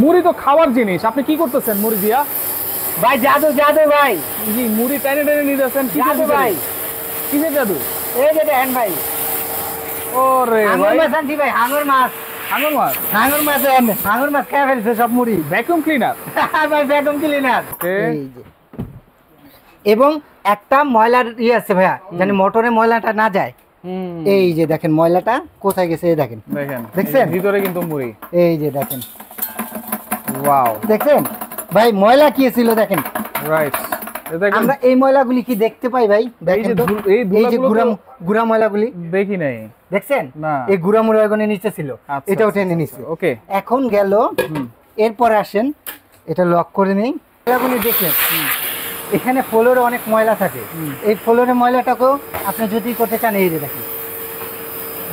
মুড়ি তো খাওয়ার জিনিস, আপনি কি করতেছেন মুড়ি দিয়া? ভাই জাদু জাদু ভাই, জি, মুড়ি টেনে টেনে নিয়ে যাচ্ছেন, কি জাদু ভাই, কিসের জাদু? এই যে দেখেন ভাই, ওরে হাঙর ভাই, মাছ আনছি ভাই, হাঙর মাছ, হাঙর মাছ, হাঙর মাছ খেয়ে ফেলছে সব মুড়ি। ভ্যাকুয়াম ক্লিনার ভাই ভ্যাকুয়াম ক্লিনার। ওকে, এবং একটা ময়লার আছে ভাইয়া, জানি মোটরে ময়লাটা না যায়। এই যে দেখেন ময়লাটা কোথায় গেছে, এই দেখেন, দেখছেন ভিতরে কিন্তু মুড়ি, এই যে দেখেন, ওয়াও, দেখছেন ভাই ময়লা কি ছিল দেখেন। রাইট, আমরা এই ময়লাগুলি কি দেখতে পাই ভাই? দেখেন তো, এই যে গুড়া ময়লাগুলি দেখি নাই, দেখছেন না, এই গুড়া ময়লাগুলি নিচে ছিল, এটাও টেনে নিচ্ছে। ওকে, এখন গেল, এরপরে আসেন এটা লক করে নেই। ময়লাগুলি দেখেন এখানে ফ্লোরে অনেক ময়লা থাকে, এই ফ্লোরে ময়লাটাকেও আপনি যদি করতে চান, এই যে দেখেন,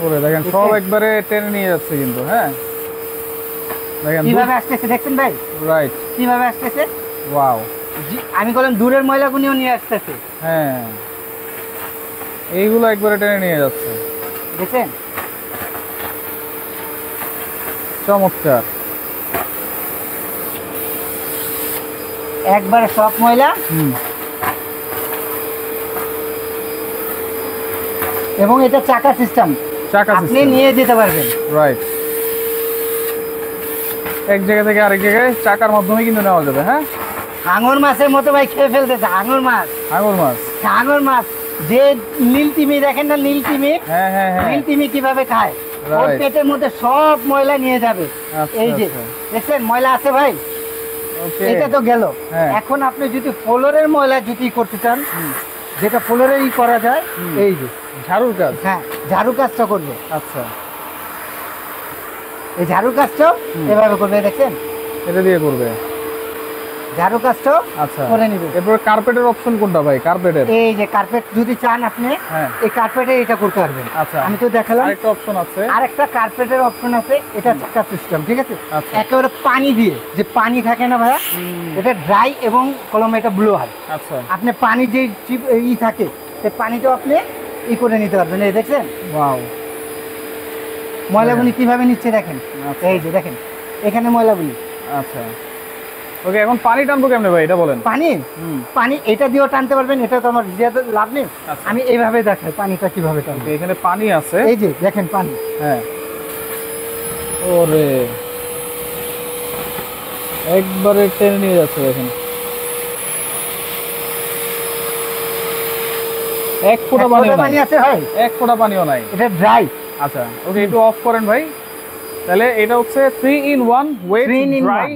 ওরে দেখেন সব একবারে টেনে নিয়ে যাচ্ছে কিন্তু, হ্যাঁ দেখেন কিভাবে আসতেছে, দেখছেন ভাই, রাইট, কিভাবে আসতেছে, ওয়াও, আমি বললাম দূরের ময়লাগুলিও নিয়ে আসতেছে, হ্যাঁ এইগুলো একবারে টেনে নিয়ে যাচ্ছে, দেখছেন চমৎকার, একবারে সব ময়লা। এবং এটা চাকা সিস্টেম, আপনি নিয়ে যেতে পারবেন, রাইট, এক জায়গা থেকে আরেক জায়গায় চাকার মাধ্যমে কিন্তু নেওয়া যাবে। হ্যাঁ, হাঙর মাছের মতো ভাই খেয়ে ফেলতেছে, হাঙর মাছ, হাঙর মাছ, হাঙর মাছ, যে নীল তিমি দেখেন না, নীল তিমি, হ্যাঁ হ্যাঁ হ্যাঁ, নীল তিমি কিভাবে খায়, ওর পেটের মধ্যে সব ময়লা নিয়ে যাবে। এই যে দেখছেন ময়লা আছে ভাই, এটা তো গেল। এখন আপনি যদি ফ্লোরের ময়লা যদি করতে চান, যেটা ফ্লোরেই করা যায়, এই যে ঝাড়ুর কাজ, হ্যাঁ ঝাড়ু কাজটা করবে। আচ্ছা, এই ঝাড়ু কাজটাও এভাবে করবে, দেখছেন এটা দিয়ে করবে ঝাড়ু কাজটাও, আচ্ছা করে নিবে। এরপর কার্পেটের অপশন কোনটা ভাই? কার্পেটের, এই যে কার্পেট যদি চান আপনি, এই কার্পেটে এটা করতে পারবেন। আচ্ছা, আমি তো দেখালাম, আরেকটা অপশন আছে, আরেকটা কার্পেটের অপশন আছে, এটা চাকা সিস্টেম, ঠিক আছে, একেবারে পানি দিয়ে, যে পানি থাকে না ভাইয়া, এটা ড্রাই এবং কলম এটা ব্লোয়ার। আচ্ছা, আপনি পানি যে ই থাকে, সেই পানিটাও আপনি ই করে নিতে পারবেন। এই দেখছেন, ওয়াও, ময়লাগুলি কিভাবে নিচ্ছে দেখেন, এই যে দেখেন এখানে ময়লাগুলি। আচ্ছা, ওকে, এখন পানি টানবো কেমনে ভাই এটা বলেন? পানি এটা দিয়েও টানতে পারবেন, এটা তো আমার লাভ নেই, আমি এইভাবে দেখাই পানিটা কিভাবে টানবে। এখানে পানি আছে, এই যে দেখেন পানি, হ্যাঁ, ওরে একবারে টেনে নিয়ে যাচ্ছে, দেখেন এক ফোঁটা পানি আছে ভাই, এক ফোঁটা পানিও নাই, এটা ড্রাই। আচ্ছা, ওকে, একটু অফ করেন ভাই। তাহলে এটা হচ্ছে 3 in 1 ওয়েট ড্রাই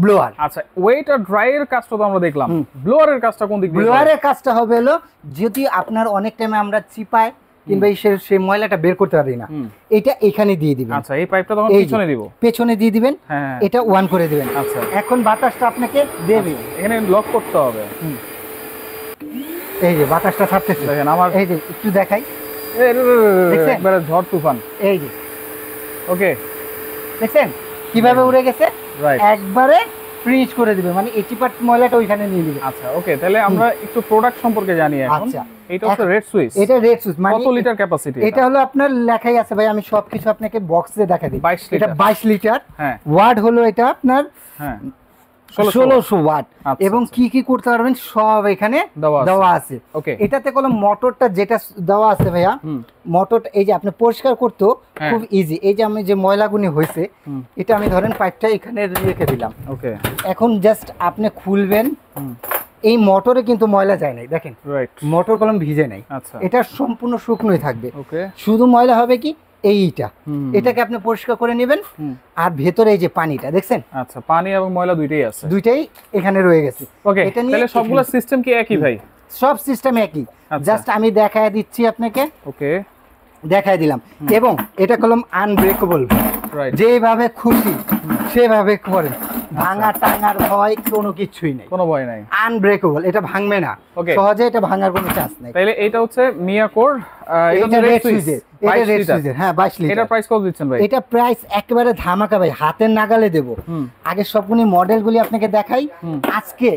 ব্লোয়ার। আচ্ছা, ওয়েট আর ড্রাই এর কাজটা তো আমরা দেখলাম, ব্লোয়ারের কাজটা কোন দিক দিয়ে? ব্লোয়ারের কাজটা হবে হলো, যদি আপনার অনেক টাইমে আমরা চিপাই কিংবা সেই ময়লাটা বের করতে পারি না, এটা এখানে দিয়ে দিবেন। আচ্ছা, এই পাইপটা তখন পিছনে দিব, পেছনে দিয়ে দিবেন, এটা ওয়ান করে দিবেন। আচ্ছা, এখন বাতাসটা আপনাকে দেবে, এখানে লক করতে হবে। এই যে বাতাসটা ছাড়তেছে, দেখেন আমার, এই যে একটু দেখাই, একবারে ঝড় তুফান, এই যে ওকে, দেখছেন কিভাবে উড়ে গেছে, একবারে ফিনিশ করে দিবে, মানে 80% ময়লাটা ওইখানে নিয়ে নিবে। আচ্ছা, ওকে, তাহলে আমরা একটু প্রোডাক্ট সম্পর্কে জানি এখন। আচ্ছা, এটা হচ্ছে রেড সুইচ, এটা রেড সুইচ, মানে কত লিটার ক্যাপাসিটি? এটা হলো আপনার লেখাই আছে ভাই, আমি সবকিছু আপনাকে বক্সে দেখাই দিই। 22 লিটার, এটা 22 লিটার, হ্যাঁ, ওয়াট হলো এটা আপনার, হ্যাঁ 1600 ওয়াট, এবং কি কি করতে পারবেন সব এখানে দেওয়া আছে। ওকে, এটাতে কোনো মোটরটা যেটা দেওয়া আছে ভাইয়া, মোটর এই যে আপনি পরিষ্কার করতে খুব ইজি। এই যে আমি যে ময়লাগুনি হয়েছে, এটা আমি ধরেন পাইপটা এখানে রেখে দিলাম, ওকে, এখন জাস্ট আপনি খুলবেন, এই মোটরে কিন্তু ময়লা যায় নাই, দেখেন মোটর কলম ভিজে নাই, এটা সম্পূর্ণ শুকনোই থাকবে। শুধু ময়লা হবে কি এইটা, এটাকে আপনি পরিষ্কার করে নেবেন, আর ভেতরে এই যে পানিটা দেখছেন, আচ্ছা, পানি এবং ময়লা দুইটাই আছে, দুইটাই এখানে রয়ে গেছে। ওকে, তাহলে সবগুলো সিস্টেম কি একই ভাই? সব সিস্টেম একই, জাস্ট আমি দেখায় দিচ্ছি আপনাকে, ওকে, দেখায় দিলাম। এবং এটা কলম আনব্রেকেবল, যেভাবে খুশি সেভাবে করেন, ভাঙা টাঙার ভয় কোনো কিছুই নাই, কোনো ভয় নাই, আনব্রেকেবল, এটা ভাঙবে না সহজে, এটা ভাঙার কোনো চান্স নাই। তাহলে এটা হচ্ছে মিয়াকোর, এটা রেড সুইচের, এটা রেড সুইচের, হ্যাঁ 22 লিটার। এটা প্রাইস কত দিচ্ছেন ভাই? এটা প্রাইস একেবারে ধামাকা ভাই, হাতের নাগালে দেব। আগে সবগুলি মডেলগুলি আপনাকে দেখাই, আজকে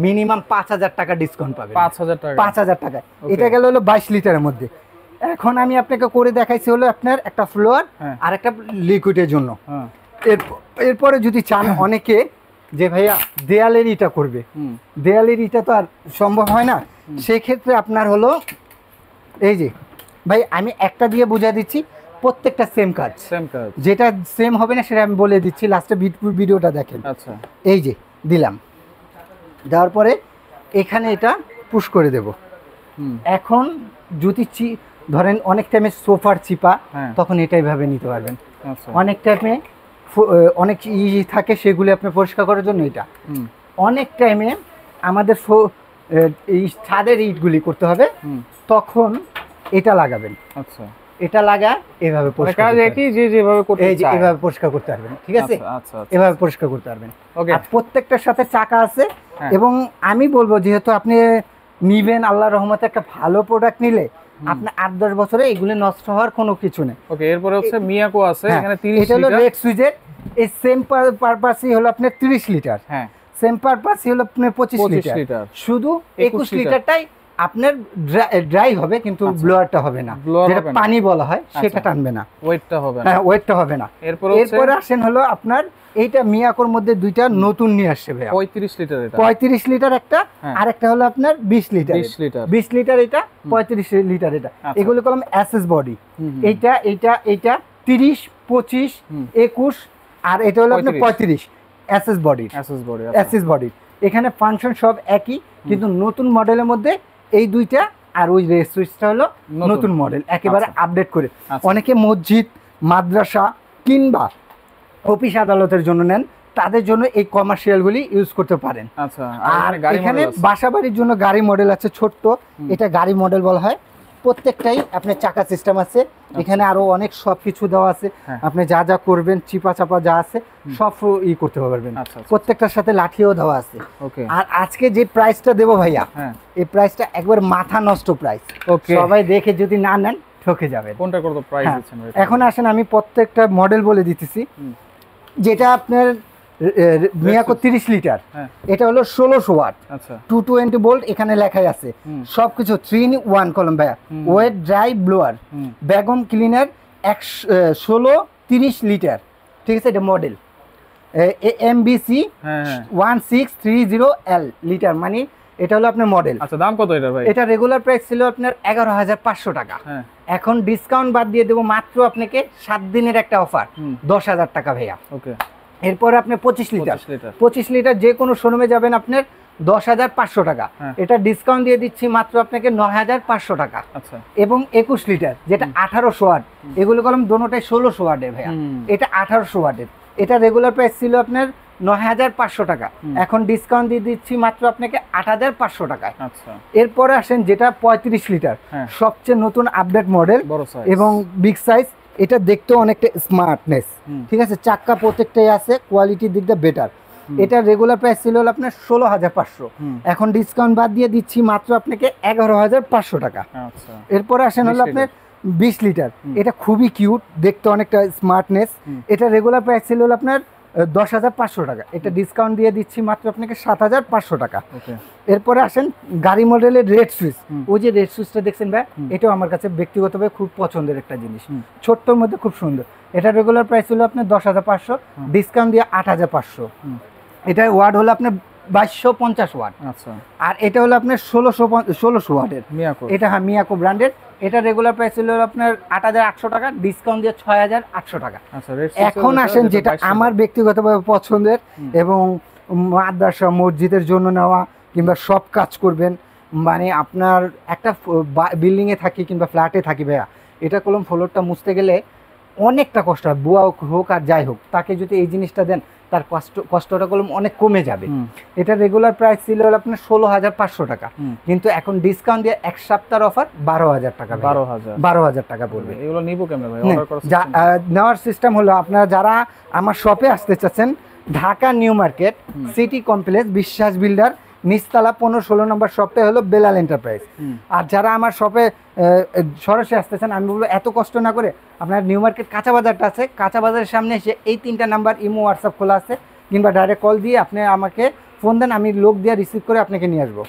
মিনিমাম 5000 টাকা ডিসকাউন্ট পাবেন। 5000 টাকা, 5000 টাকা। এটা গেল হলো 22 লিটারের মধ্যে। এখন আমি আপনাকে করে দেখাইছি হলো আপনার একটা ফ্লোর আর একটা লিকুইডের জন্য। এরপরে যদি চান অনেকে যে ভাইয়া দেয়ালের ইটা করবে, দেয়ালের ইটা তো আর সম্ভব হয় না, সেক্ষেত্রে আপনার হলো এই যে ভাই আমি একটা দিয়ে বুঝা দিচ্ছি, প্রত্যেকটা সেম কাজ, যেটা সেম হবে না সেটা আমি বলে দিচ্ছি, লাস্টে ভিডিওটা দেখেন। আচ্ছা এই যে দিলাম, দেওয়ার পরে এখানে এটা পুশ করে দেব। এখন যদি ধরেন অনেক টাইমে সোফার চিপা, তখন এটা এইভাবে নিতে পারবেন। অনেক টাইমে অনেক ইজি থাকে, সেগুলি আপনি পরিষ্কার করার জন্য এটা। অনেক টাইমে আমাদের এই ছাদের ইটগুলি করতে হবে, তখন এটা লাগাবেন। আচ্ছা এটা লাগা এভাবে পরিষ্কার এভাবে পরিষ্কার করতে পারবেন, ঠিক আছে? এভাবে পরিষ্কার করতে পারবেন। আর প্রত্যেকটার সাথে চাকা আছে, এবং আমি বলবো যেহেতু আপনি নিবেন আল্লাহর রহমতে একটা ভালো প্রোডাক্ট নিলে আপনার 8-10 বছরে এগুলো নষ্ট হওয়ার কোনো কিছু নেই। ওকে, এরপরে হচ্ছে মিয়াকো আছে, এখানে 30 এটা হলো রেড সুইজের, এই সেম পারপাসই হলো আপনার 30 লিটার, হ্যাঁ সেম পারপাসই হলো আপনার 25 লিটার, শুধু 21 লিটারটাই আপনার ড্রাই হবে, কিন্তু ব্লোয়ারটা হবে না, যেটা পানি বলা হয় সেটা টানবে না, ওয়েটটা হবে না। হ্যাঁ ওয়েটটা হবে না। এরপরে আসেন হলো আপনার এইটা মিয়াকোর মধ্যে দুইটা নতুন নিয়ে আসছে ভাইয়া, 35 লিটার, এটা 35 লিটার একটা, আর একটা হলো আপনার 20 লিটার, 20 লিটার এটা, 35 লিটার এটা। এগুলো কলম এসএস বডি, এইটা এইটা এইটা 30, 25, 21, আর এটা হলো আপনার 35 এসএস বডি, এসএস বডি। এখানে ফাংশন সব একই, কিন্তু নতুন মডেলের মধ্যে এই দুইটা আর ওই রেস সুইচটা হলো নতুন মডেল, একেবারে আপডেট করে। অনেকে মসজিদ, মাদ্রাসা কিংবা অফিস আদালতের জন্য নেন, তাদের জন্য এই কমার্শিয়ালগুলি ইউজ করতে পারেন। আচ্ছা, আর এখানে বাসাবাড়ির জন্য গাড়ি মডেল আছে ছোট্ট, এটা গাড়ি মডেল বলা হয়। প্রত্যেকটাই আপনার চাকা সিস্টেম আছে, এখানে আরো অনেক সবকিছু দেওয়া আছে, আপনি যা যা করবেন চিপা চাপা যা আছে সব ই করতে পারবেন। প্রত্যেকটার সাথে লাঠিও দেওয়া আছে। আর আজকে যে প্রাইসটা দেবো ভাইয়া, এই প্রাইসটা একবার মাথা নষ্ট প্রাইস, সবাই দেখে যদি না নেন ঠকে যাবে। কোনটা কত প্রাইস দিচ্ছেন? এখন আসেন আমি প্রত্যেকটা মডেল বলে দিতেছি। যেটা আপনার মিয়াকো 30 লিটার, এটা হলো 1600 ওয়াট, 220 ভোল্ট, এখানে লেখাই আছে সবকিছু 3 in 1 কলম ভাইয়া। Wet dry blower, vacuum cleaner 16-30 litre, ঠিক আছে? এটা মডেল এমবিসি 1630L লিটার, মানে এটা হলো আপনার মডেল। আচ্ছা, দাম কত এটা ভাই? এটা রেগুলার প্রাইস ছিল আপনার 11,500 টাকা, এখন ডিসকাউন্ট বাদ দিয়ে দেবো মাত্র আপনাকে 7 দিনের একটা অফার, 10,000 টাকা ভাইয়া। ওকে, এরপরে আপনি 25 লিটার যে কোনো শোরুমে যাবেন আপনার 10,500 টাকা, এটা ডিসকাউন্ট দিয়ে দিচ্ছি মাত্র আপনাকে 9,500 টাকা। আচ্ছা, এবং 21 লিটার যেটা 1800 ওয়াট, এগুলো কলম দোনোটাই 1600 ওয়াটের ভাইয়া, এটা 1800 ওয়াটের। এটা রেগুলার প্রাইস ছিল আপনার 9,500 টাকা, এখন ডিসকাউন্ট দিয়ে দিচ্ছি মাত্র আপনাকে 8,500 টাকায়। আচ্ছা, এরপরে আসেন যেটা 35 লিটার, সবচেয়ে নতুন আপডেট মডেল এবং বিগ সাইজ, এটা দেখতেও অনেকটা স্মার্টনেস, ঠিক আছে? চাক্কা প্রত্যেকটাই আছে, কোয়ালিটির দিক দিয়ে বেটার। এটা রেগুলার প্রাইস ছিল আপনার 16,500, এখন ডিসকাউন্ট বাদ দিয়ে দিচ্ছি মাত্র আপনাকে 11,500 টাকা। এরপরে আসেন হলো আপনার 20 লিটার, এটা খুবই কিউট, দেখতে অনেকটা স্মার্টনেস। এটা রেগুলার প্রাইস ছিল আপনার 10,500 টাকা, এটা ডিসকাউন্ট দিয়ে দিচ্ছি মাত্র আপনাকে 7,500 টাকা। এরপরে আসেন গাড়ি মডেলের রেড সুইচ, ওই যে রেড সুইচটা দেখছেন ভাই, এটাও আমার কাছে ব্যক্তিগতভাবে খুব পছন্দের একটা জিনিস, ছোট্টর মধ্যে খুব সুন্দর। এটা রেগুলার প্রাইস হলো আপনার 10,500, ডিসকাউন্ট দিয়ে 8,500। এটার ওয়াট হলো আপনার 2250 ওয়াট। আচ্ছা, আর এটা হলো আপনার 1600 ওয়াটের মিয়াকো, এটা হ্যাঁ মিয়াকো ব্র্যান্ডের। এটা রেগুলার প্রাইস হলো আপনার 8,800 টাকা, ডিসকাউন্ট দিয়ে 6,800 টাকা। আচ্ছা, এখন আসেন যেটা আমার ব্যক্তিগতভাবে পছন্দের এবং মাদ্রাসা মসজিদের জন্য নেওয়া, কিংবা সব কাজ করবেন, মানে আপনার একটা বিল্ডিংয়ে থাকি কিংবা ফ্ল্যাটে থাকি ভাইয়া, এটা কলম ফ্লোরটা মুছতে গেলে অনেকটা কষ্ট হয়, বুয়া হোক আর যাই হোক, তাকে যদি এই জিনিসটা দেন তার কষ্টটা কলম অনেক কমে যাবে। এটা রেগুলার প্রাইস ছিল আপনার 16,500 টাকা, কিন্তু এখন ডিসকাউন্ট দিয়ে এক সপ্তাহের অফার 12,000 টাকা, 12,000 টাকা পড়বে। এগুলো নিব কেমনে ভাই? নেওয়ার সিস্টেম হলো, আপনারা যারা আমার শপে আসতে চাচ্ছেন, Dhaka new market city complex বিশ্বাস বিল্ডার নিচতলা 15-16 নম্বর শপটা হলো বেলাল এন্টারপ্রাইজ। আর যারা আমার শপে সরাসরি আসতেছেন, আমি বলবো এত কষ্ট না করে আপনার নিউ মার্কেট কাঁচা বাজারটা আছে, কাঁচা বাজারের সামনে এসে এই 3টা নাম্বার ইমো হোয়াটসঅ্যাপ খোলা আছে, কিংবা ডাইরেক্ট কল দিয়ে আপনি আমাকে ফোন দেন, আমি লোক দিয়ে রিসিভ করে আপনাকে নিয়ে আসবো।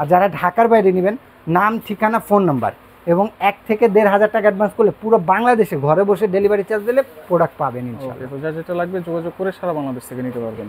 আর যারা ঢাকার বাইরে নেবেন, নাম ঠিকানা ফোন নাম্বার এবং 1 থেকে 1,500 টাকা অ্যাডভান্স করলে পুরো বাংলাদেশে ঘরে বসে ডেলিভারি চার্জ দিলে প্রোডাক্ট পাবেন ইনশাআল্লাহ। তো যা যেটা লাগবে যোগাযোগ করে সারা বাংলাদেশ থেকে নিতে পারবেন।